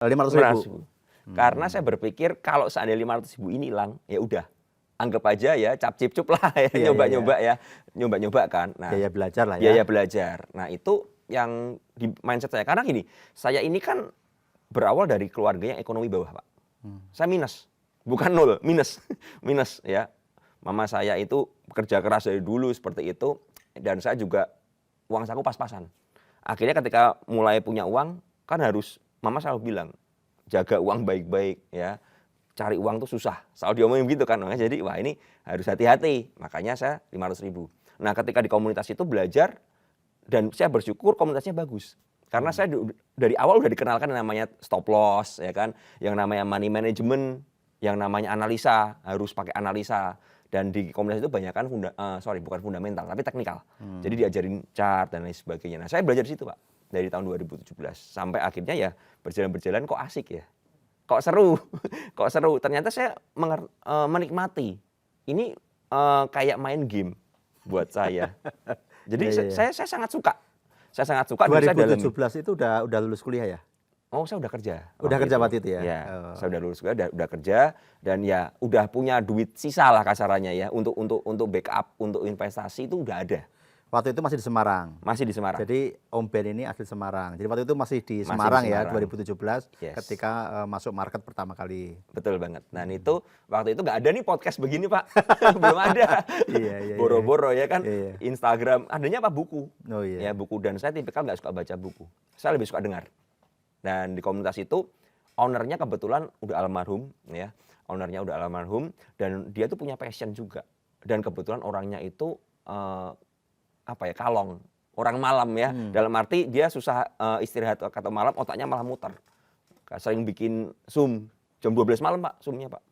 500.000. Karena saya berpikir kalau seandainya 500.000 ini hilang, ya udah. Anggap aja ya cap-cip-cup lah ya, nyoba-nyoba ya. Nyoba-nyoba kan. Nah, biaya belajar lah ya. biaya belajar. Nah, itu yang di mindset saya. Karena gini, saya ini kan berawal dari keluarga yang ekonomi bawah, Pak. Saya minus. Bukan nol, minus. Minus ya. Mama saya itu bekerja keras dari dulu seperti itu. Dan saya juga uang saku pas-pasan. Akhirnya ketika mulai punya uang, kan harus, mama selalu bilang, jaga uang baik-baik ya. Cari uang tuh susah. Selalu diomongin gitu kan. Makanya jadi wah ini harus hati-hati. Makanya saya 500.000. Nah ketika di komunitas itu belajar, dan saya bersyukur komunitasnya bagus. Karena saya dari awal udah dikenalkan yang namanya stop loss, ya kan, yang namanya money management, yang namanya analisa, harus pakai analisa. Dan di komunitas itu banyak kan bukan fundamental, tapi teknikal. Jadi diajarin chart dan lain sebagainya. Nah saya belajar di situ Pak, dari tahun 2017 sampai akhirnya ya berjalan-berjalan kok asik ya, kok seru, kok seru. Ternyata saya menikmati. Ini kayak main game buat saya. Jadi saya sangat suka. Saya sangat suka. 2017 itu udah lulus kuliah ya? Oh, saya udah kerja. Udah kerja waktu itu ya? Ya, saya udah lulus kuliah, udah kerja, dan ya udah punya duit sisa lah kasarannya ya untuk backup, untuk investasi itu udah ada. Waktu itu masih di Semarang. Masih di Semarang. Jadi Om Ben ini asli Semarang. Jadi waktu itu masih di Semarang ya, 2017 ketika masuk market pertama kali. Betul banget. Nah itu waktu itu nggak ada nih podcast begini Pak, belum ada. Boro-boro ya kan. Instagram adanya apa buku? Oh iya. Ya buku, dan saya tipikal nggak suka baca buku. Saya lebih suka dengar. Dan di komunitas itu ownernya kebetulan udah almarhum ya. Ownernya udah almarhum dan dia tuh punya passion juga. Dan kebetulan orangnya itu kalong, orang malam ya. Dalam arti dia susah istirahat atau malam, otaknya malah muter. Sering bikin Zoom jam 12 malam Pak, Zoom-nya Pak.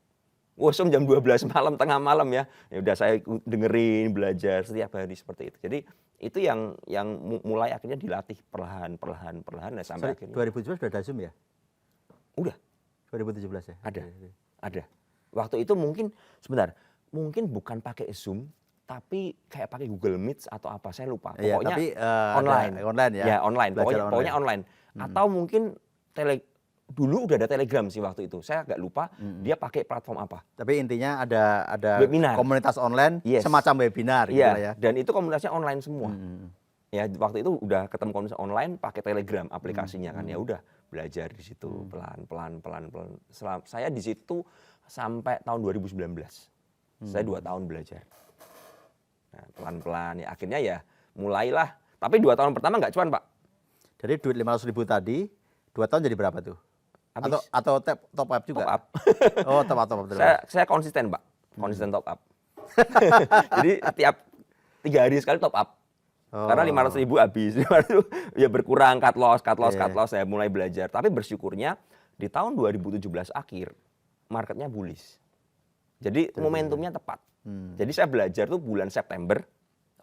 Wah, Zoom jam 12 malam, tengah malam ya. Ya udah saya dengerin, belajar setiap hari seperti itu. Jadi itu yang mulai akhirnya dilatih perlahan dan sampai akhirnya. 2017 sudah ada Zoom ya? Udah. 2017 ya? Ada. Waktu itu mungkin bukan pakai Zoom, tapi kayak pakai Google Meet atau apa, saya lupa. Pokoknya tapi, online ya? Ya online, pokoknya online. Atau mungkin dulu udah ada Telegram sih waktu itu. Saya agak lupa dia pakai platform apa. Tapi intinya ada webinar. Komunitas online, semacam webinar gitu ya. Dan itu komunitasnya online semua. Ya waktu itu udah ketemu komunitas online pakai Telegram aplikasinya kan. Ya udah belajar di situ pelan. Saya di situ sampai tahun 2019. Saya 2 tahun belajar. Nah, pelan-pelan ya akhirnya ya mulailah. Tapi 2 tahun pertama nggak cuan Pak. Jadi duit 500.000 tadi 2 tahun jadi berapa tuh? Atau top up juga? Top up. Oh, top up. Saya konsisten, Pak. Konsisten top up. Jadi tiap 3 hari sekali top up. Karena 500.000 habis. Ya berkurang, cut loss. Saya mulai belajar. Tapi bersyukurnya di tahun 2017 akhir, marketnya bullish. Jadi momentumnya tepat. Jadi saya belajar tuh bulan September,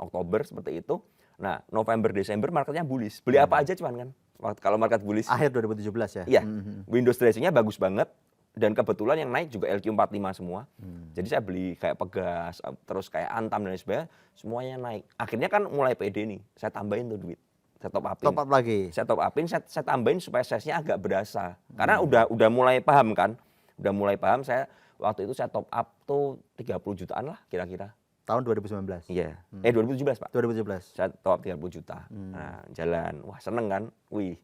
Oktober seperti itu. Nah, November, Desember marketnya bullish. Beli apa aja cuman kan? Kalau market bullish. Akhir 2017 ya? Iya. Windows dressing-nya bagus banget. Dan kebetulan yang naik juga LQ45 semua. Jadi saya beli kayak Pegas, terus kayak Antam dan sebagainya, semuanya naik. Akhirnya kan mulai pede nih. Saya tambahin tuh duit. Saya top upin. Top up lagi? Saya top upin, saya tambahin supaya size-nya agak berasa. Karena udah mulai paham kan. Udah mulai paham, waktu itu saya top up tuh 30 jutaan lah kira-kira. Tahun 2019? Iya. 2017 Pak. 2017. Saya top up 30 juta. Nah, jalan. Wah, seneng kan? Wih.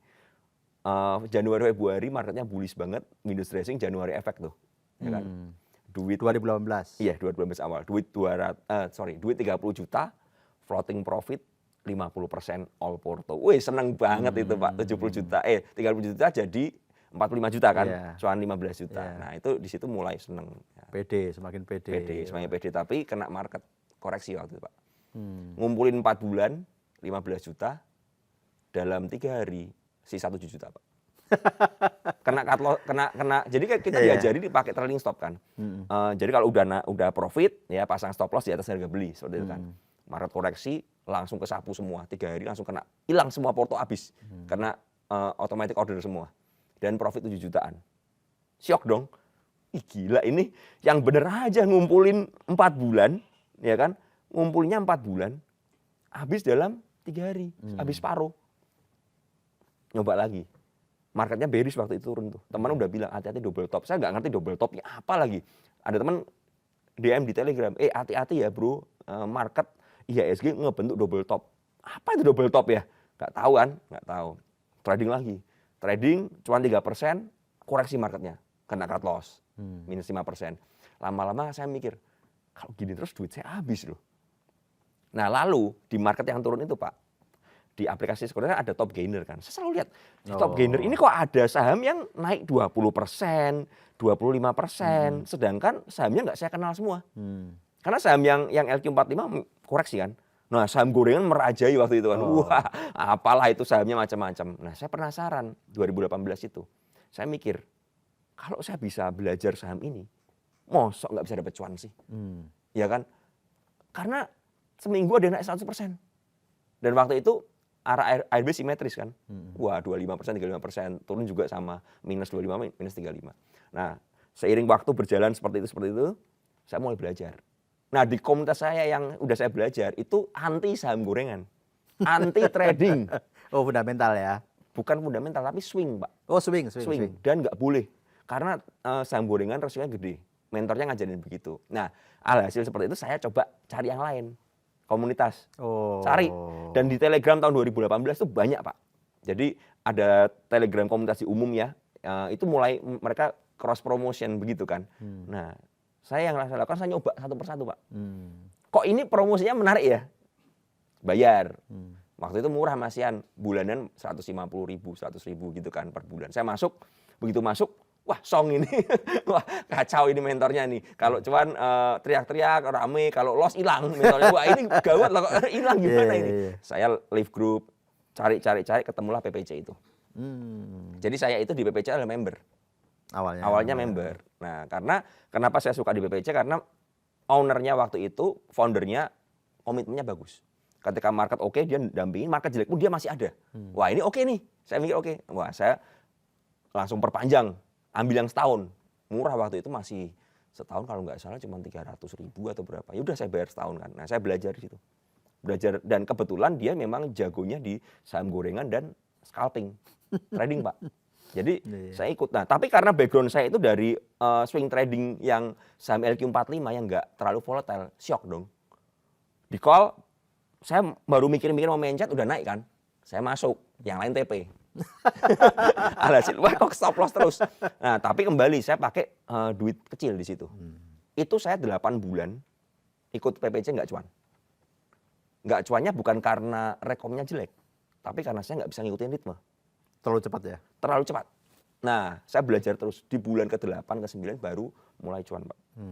Januari Februari marketnya bullish banget. Windows dressing Januari efek tuh. Ya kan? Duit 2018. Iya, 2018 awal. Duit 30 juta, floating profit 50% all porto. Wih, seneng banget itu Pak. 30 juta jadi 45 juta kan, cuan 15 juta. Nah itu di situ mulai seneng. Pede, semakin pede. Semakin pede, tapi kena market koreksi waktu itu Pak. Ngumpulin 4 bulan, 15 juta, dalam 3 hari, sisa 7 juta Pak. Jadi kita diajari dipakai trailing stop kan. Jadi kalau udah profit, ya pasang stop loss di atas harga beli, seperti itu kan. Market koreksi, langsung kesapu semua, 3 hari langsung kena, hilang semua porto habis. Karena automatic order semua. Dan profit 7 jutaan. Syok dong. Ih gila ini yang bener aja ngumpulin 4 bulan, ya kan? Ngumpulinnya 4 bulan, habis dalam 3 hari, habis separuh. Nyoba lagi. marketnya bearish waktu itu turun tuh. Teman udah bilang hati-hati double top. Saya nggak ngerti double topnya apa lagi. Ada teman DM di Telegram, hati-hati ya bro, market IHSG ngebentuk double top. Apa itu double top ya? Nggak tahu kan? Nggak tahu. Trading lagi. Trading cuma 3%, koreksi marketnya. Kena cut loss, minus 5%. Lama-lama saya mikir, kalau gini terus duit saya habis loh. Nah lalu di market yang turun itu Pak, di aplikasi sekurititas ada top gainer kan. Saya selalu lihat di top gainer ini kok ada saham yang naik 20%, 25%, sedangkan sahamnya nggak saya kenal semua. Karena saham yang LQ45 koreksi kan. Nah saham gorengan merajai waktu itu kan. Wah apalah itu sahamnya macam-macam. Nah saya penasaran 2018 itu. Saya mikir, kalau saya bisa belajar saham ini, mosok nggak bisa dapat cuan sih. Ya kan? Karena seminggu ada naik 100%. Dan waktu itu arah ARB simetris kan. Wah 25%, 35%. Turun juga sama. Minus 25, minus 35. Nah seiring waktu berjalan seperti itu, saya mulai belajar. Nah di komunitas saya yang udah saya belajar, itu anti saham gorengan. Anti trading. Oh fundamental ya? Bukan fundamental, tapi swing Pak. Oh swing. Dan nggak boleh. Karena saham gorengan resikonya gede. Mentornya ngajarin begitu. Nah alhasil seperti itu saya coba cari yang lain. Komunitas, cari. Dan di Telegram tahun 2018 itu banyak Pak. Jadi ada Telegram komunitas umum ya, itu mulai mereka cross promotion begitu kan. Nah saya yang saya lakukan, saya nyoba satu persatu Pak. Kok ini promosinya menarik ya? Bayar. Waktu itu murah masihan, bulanan 150.000, 100.000 gitu kan per bulan. Saya masuk, begitu masuk, wah song ini, wah kacau ini mentornya nih. Kalau cuman teriak-teriak rame, kalau loss hilang mentornya. Wah ini gawat lah, kok hilang gimana ini? Saya leave group, cari, ketemulah PPC itu. Jadi saya itu di PPC adalah member. Awalnya member. Nah karena kenapa saya suka di PPC? Karena ownernya waktu itu, foundernya komitmennya bagus. Ketika market oke, dia dampingin, market jelek pun dia masih ada. Wah ini oke nih, saya mikir oke. Wah saya langsung perpanjang. Ambil yang setahun, murah waktu itu masih setahun kalau nggak salah cuma 300.000 atau berapa. Ya udah saya bayar setahun kan. Nah saya belajar di situ, dan kebetulan dia memang jagonya di saham gorengan dan scalping, trading Pak. Jadi saya ikut. Nah tapi karena background saya itu dari swing trading yang saham LQ45 yang nggak terlalu volatile, shock dong. Di call saya baru mikir-mikir mau mencet udah naik kan, saya masuk, yang lain TP. Alhasil wah kok stop loss terus. Nah tapi kembali saya pakai duit kecil di situ. Itu saya 8 bulan ikut PPC nggak cuan. Nggak cuannya bukan karena rekomnya jelek, tapi karena saya nggak bisa ngikutin ritme. Terlalu cepat ya? Terlalu cepat. Nah saya belajar terus, di bulan ke-8 ke-9 baru mulai cuan Pak.